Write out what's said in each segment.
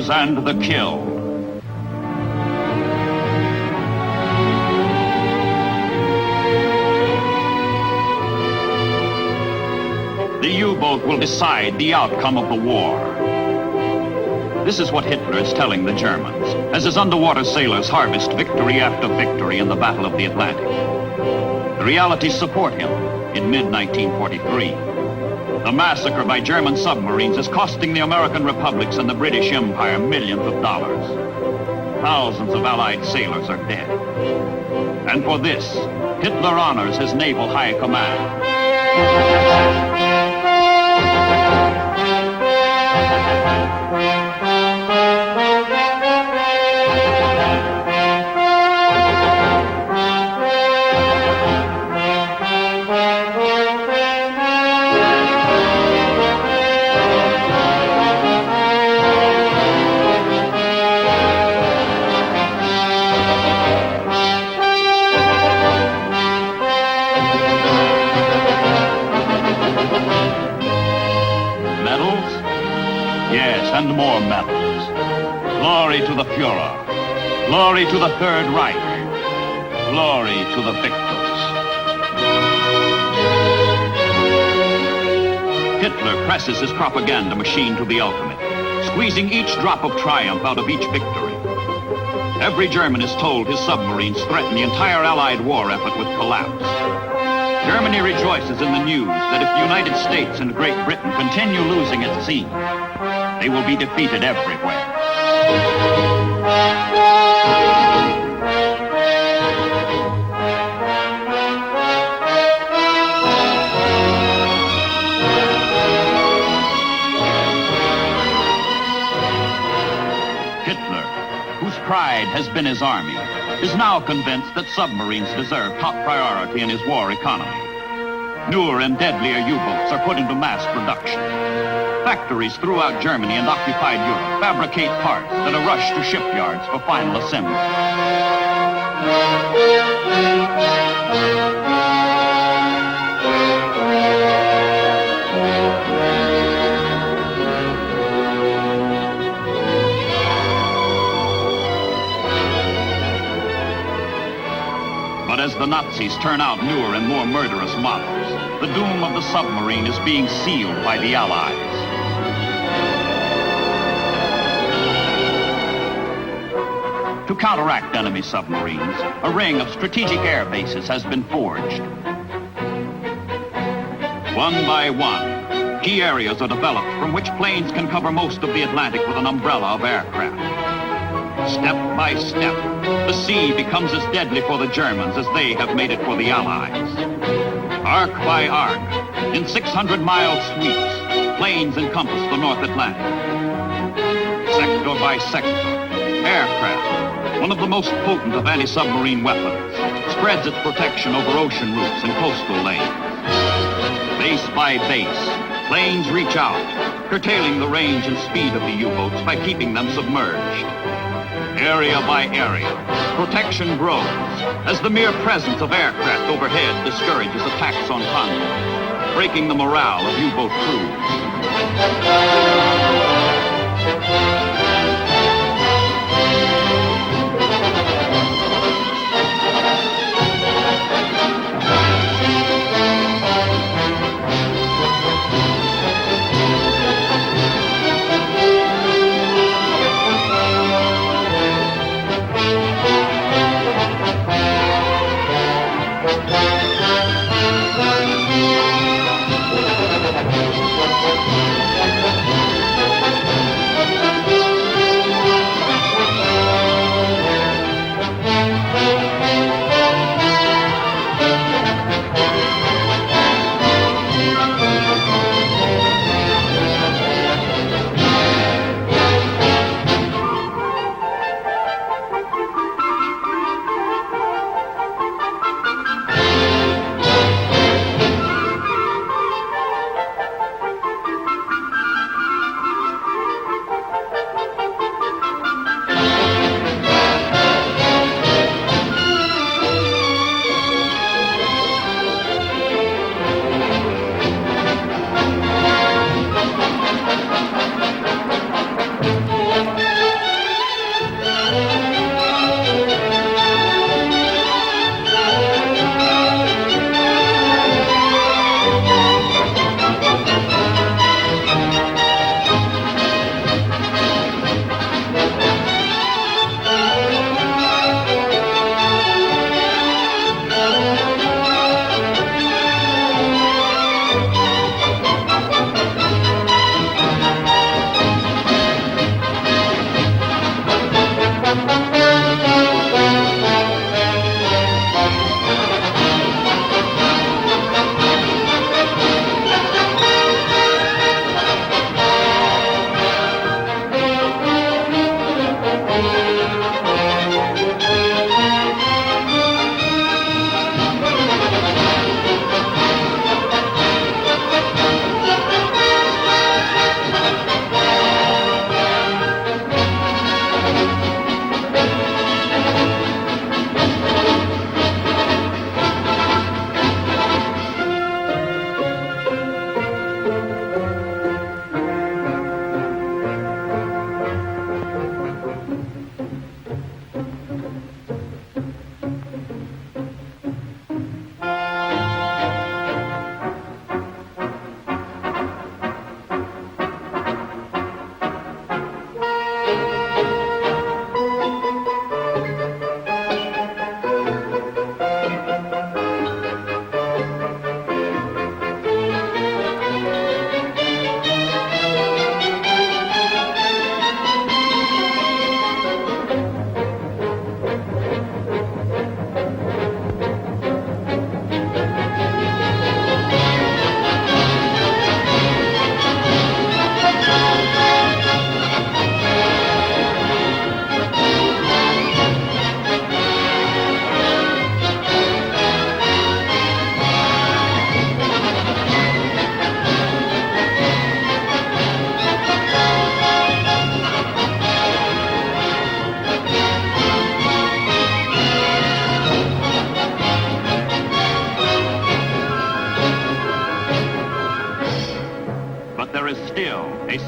murders and the kill. The U-boat will decide the outcome of the war. This is what Hitler is telling the Germans, as his underwater sailors harvest victory after victory in the Battle of the Atlantic. The realities support him in mid-1943. The massacre by German submarines is costing the American republics and the British Empire millions of dollars. Thousands of Allied sailors are dead. And for this, Hitler honors his naval high command. And more medals. Glory to the Führer. Glory to the Third Reich. Glory to the victors. Hitler presses his propaganda machine to the ultimate, squeezing each drop of triumph out of each victory. Every German is told his submarines threaten the entire Allied war effort with collapse. Germany rejoices in the news that if the United States and Great Britain continue losing at sea, they will be defeated everywhere. Hitler, whose pride has been his army, is now convinced that submarines deserve top priority in his war economy. Newer and deadlier U-boats are put into mass production. Factories throughout Germany and occupied Europe fabricate parts that are rushed to shipyards for final assembly. But as the Nazis turn out newer and more murderous models, the doom of the submarine is being sealed by the Allies. To counteract enemy submarines, a ring of strategic air bases has been forged. One by one, key areas are developed from which planes can cover most of the Atlantic with an umbrella of aircraft. Step by step, the sea becomes as deadly for the Germans as they have made it for the Allies. Arc by arc, in 600-mile sweeps, planes encompass the North Atlantic. Sector by sector, aircraft, one of the most potent of anti-submarine weapons, spreads its protection over ocean routes and coastal lanes. Base by base, planes reach out, curtailing the range and speed of the U-boats by keeping them submerged. Area by area, protection grows as the mere presence of aircraft overhead discourages attacks on convoys, breaking the morale of U-boat crews.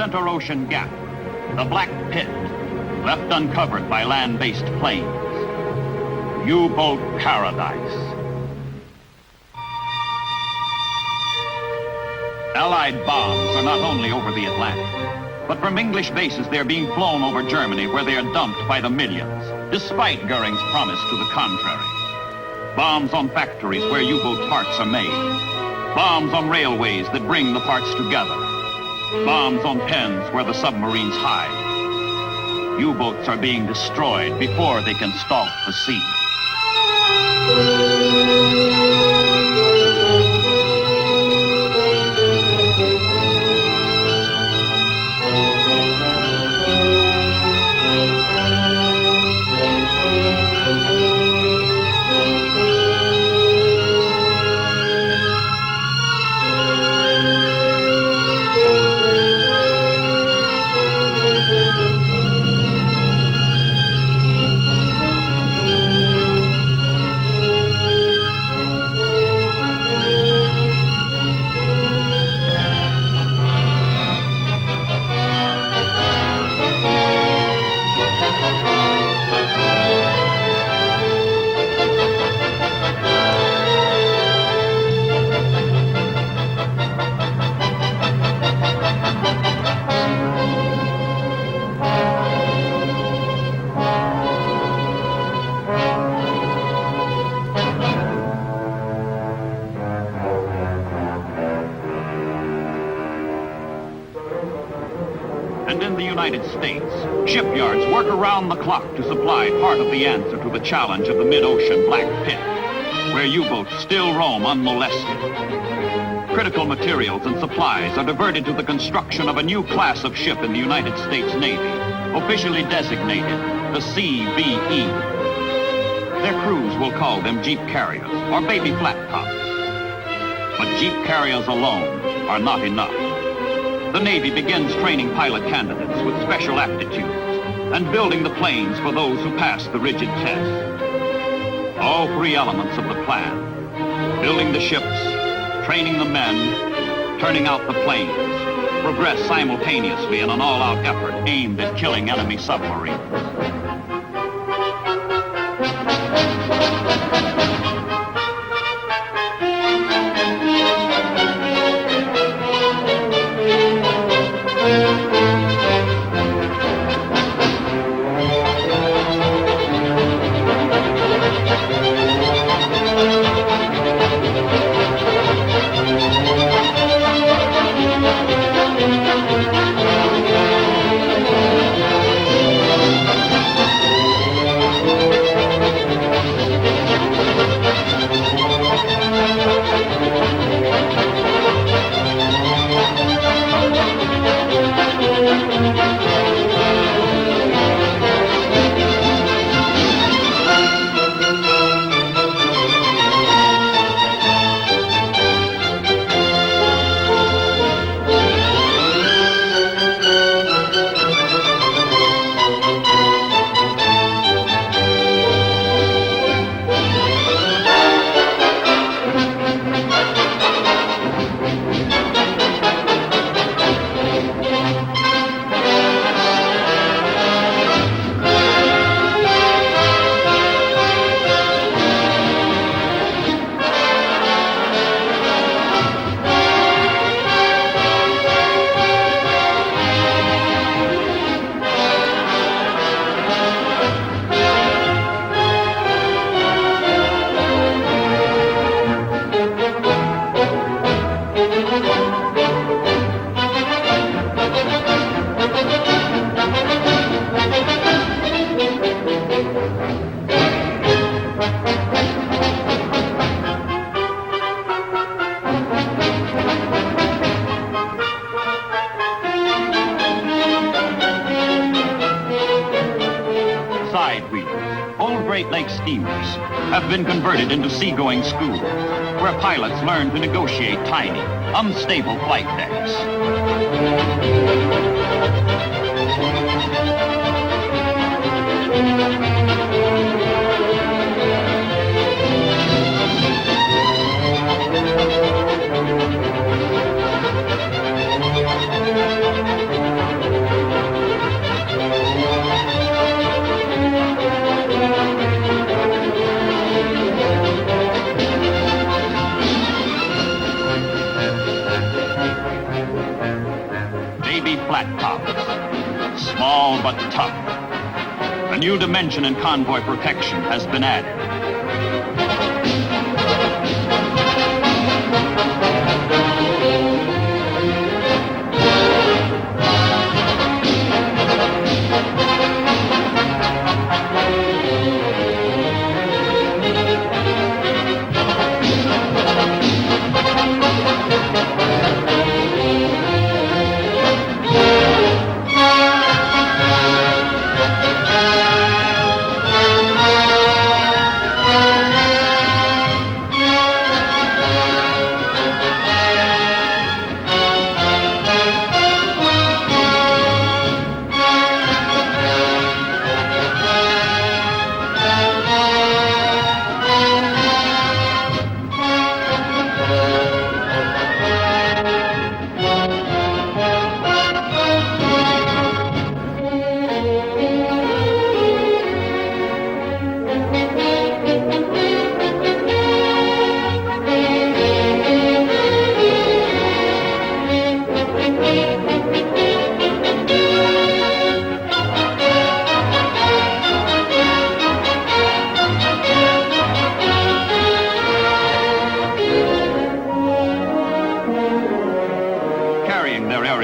center ocean gap, the black pit, left uncovered by land-based planes. U-boat paradise. Allied bombs are not only over the Atlantic, but from English bases they're being flown over Germany, where they are dumped by the millions, despite Goering's promise to the contrary. Bombs on factories where U-boat parts are made. Bombs on railways that bring the parts together. Bombs on pens where the submarines hide. U-boats are being destroyed before they can stalk the sea. And in the United States, shipyards work around the clock to supply part of the answer to the challenge of the mid-ocean black pit, where U-boats still roam unmolested. Critical materials and supplies are diverted to the construction of a new class of ship in the United States Navy, officially designated the CVE. Their crews will call them jeep carriers or baby flat tops. But jeep carriers alone are not enough. The Navy begins training pilot candidates with special aptitudes and building the planes for those who pass the rigid test. All three elements of the plan: building the ships, training the men, turning out the planes, progress simultaneously in an all-out effort aimed at killing enemy submarines. Great Lakes steamers have been converted into seagoing schools, where pilots learn to negotiate tiny, unstable flight decks. dimension in convoy protection has been added.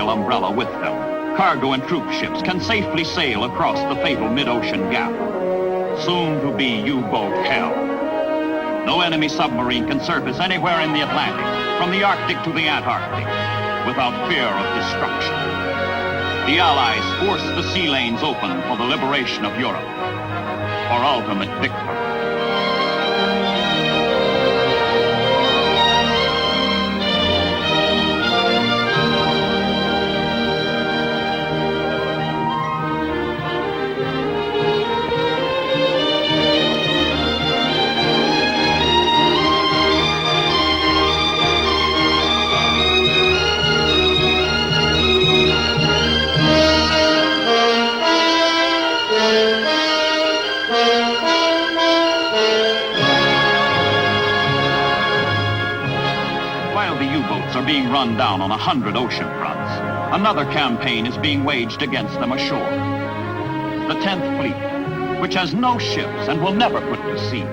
Umbrella with them, cargo and troop ships can safely sail across the fatal mid-ocean gap, soon to be U-boat hell. No enemy submarine can surface anywhere in the Atlantic, from the Arctic to the Antarctic, without fear of destruction. The Allies force the sea lanes open for the liberation of Europe, for ultimate victory. Are being run down on 100 ocean fronts, another campaign is being waged against them ashore. The 10th Fleet, which has no ships and will never put to sea,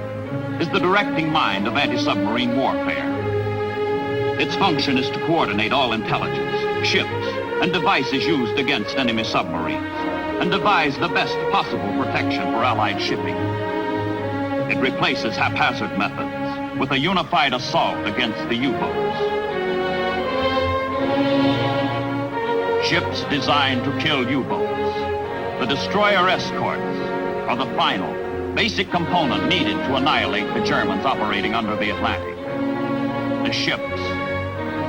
is the directing mind of anti-submarine warfare. Its function is to coordinate all intelligence, ships, and devices used against enemy submarines, and devise the best possible protection for Allied shipping. It replaces haphazard methods with a unified assault against the U-boats. Ships designed to kill U-boats. The destroyer escorts are the final, basic component needed to annihilate the Germans operating under the Atlantic. The ships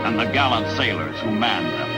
and the gallant sailors who manned them.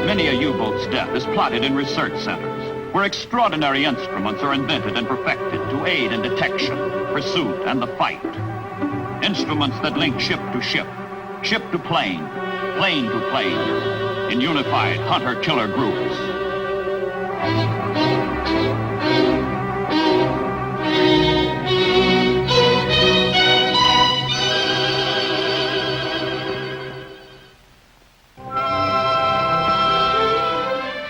Many a U-boat's death is plotted in research centers, where extraordinary instruments are invented and perfected to aid in detection, pursuit, and the fight. Instruments that link ship to ship, ship to plane, plane to plane, in unified hunter-killer groups.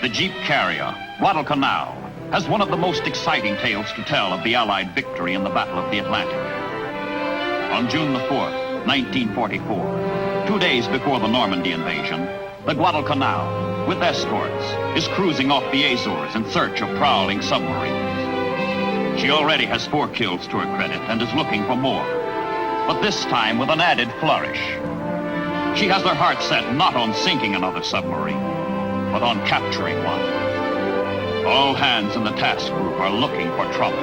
The Jeep carrier, Guadalcanal, has one of the most exciting tales to tell of the Allied victory in the Battle of the Atlantic. On June the 4th, 1944, 2 days before the Normandy invasion, the Guadalcanal, with escorts, is cruising off the Azores in search of prowling submarines. She already has 4 kills to her credit and is looking for more, but this time with an added flourish. She has her heart set not on sinking another submarine, but on capturing one. All hands in the task group are looking for trouble.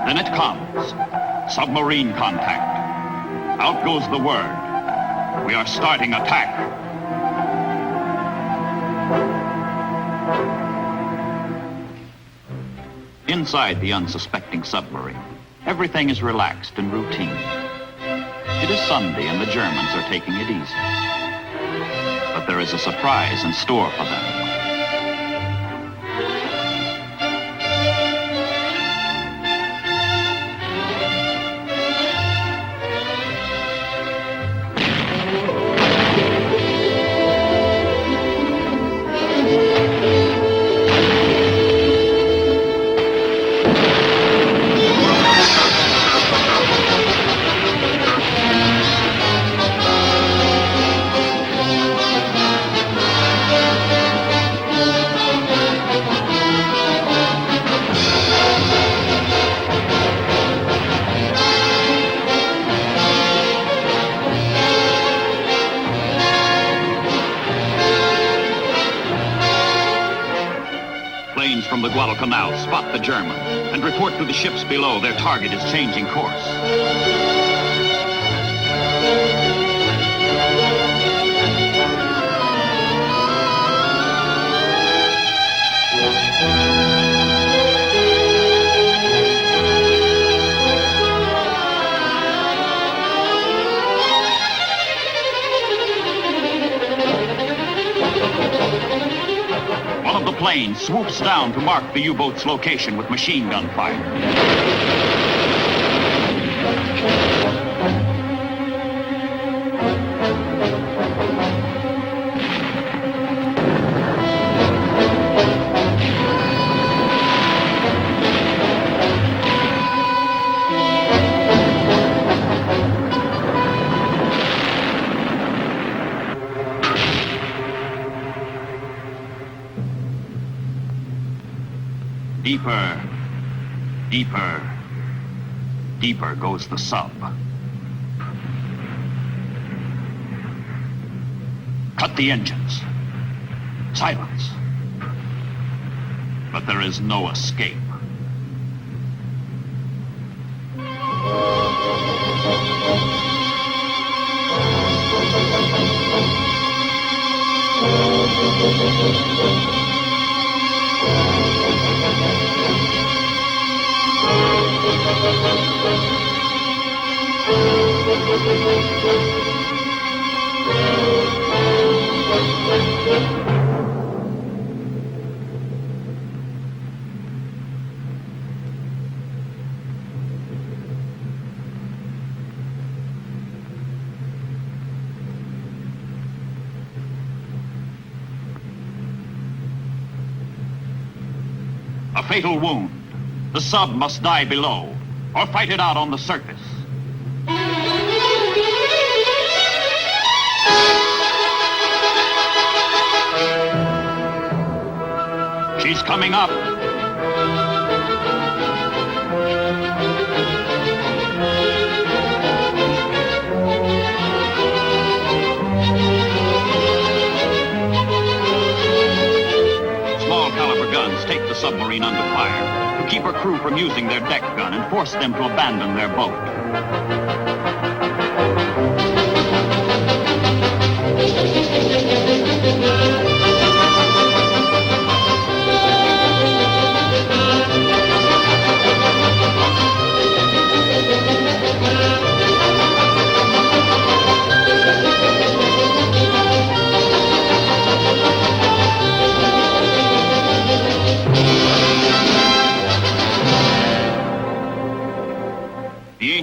Then it comes. Submarine contact. Out goes the word. We are starting attack. Inside the unsuspecting submarine, everything is relaxed and routine. It is Sunday and the Germans are taking it easy. But there is a surprise in store for them. Planes from the Guadalcanal spot the German and report to the ships below their target is changing course. One of the planes swoops down to mark the U-boat's location with machine gun fire. Deeper, deeper, deeper goes the sub. Cut the engines. Silence. But there is no escape. A fatal wound. The sub must die below, or fight it out on the surface. She's coming up. Small caliber guns take the submarine under fire to keep her crew from using their deck gun and force them to abandon their boat.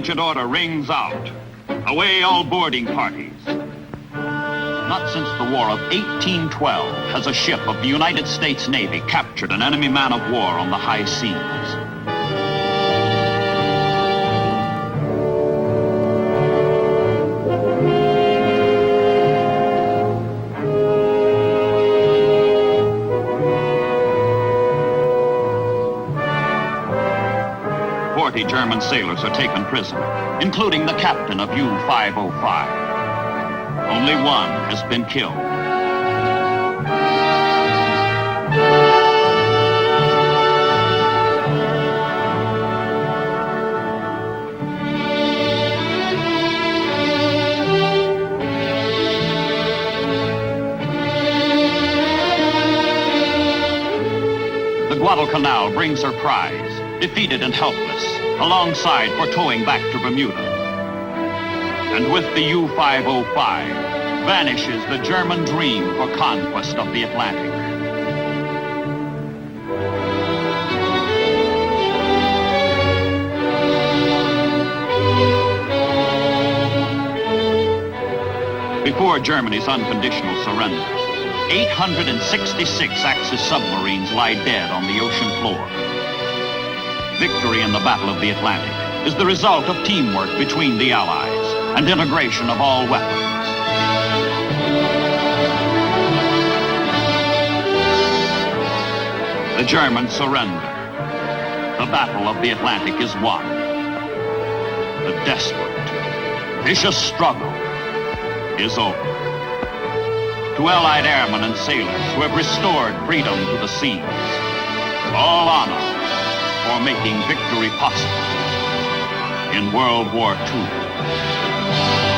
ancient order rings out. Away all boarding parties. Not since the War of 1812 has a ship of the United States Navy captured an enemy man of war on the high seas. German sailors are taken prisoner, including the captain of U-505. Only one has been killed. The Guadalcanal brings her prize, defeated and helpless, alongside for towing back to Bermuda. And with the U-505 vanishes the German dream for conquest of the Atlantic. Before Germany's unconditional surrender, 866 Axis submarines lie dead on the ocean floor. Victory in the Battle of the Atlantic is the result of teamwork between the Allies and integration of all weapons. The Germans surrender. The Battle of the Atlantic is won. The desperate, vicious struggle is over. To Allied airmen and sailors who have restored freedom to the seas, all honor for making victory possible in World War II.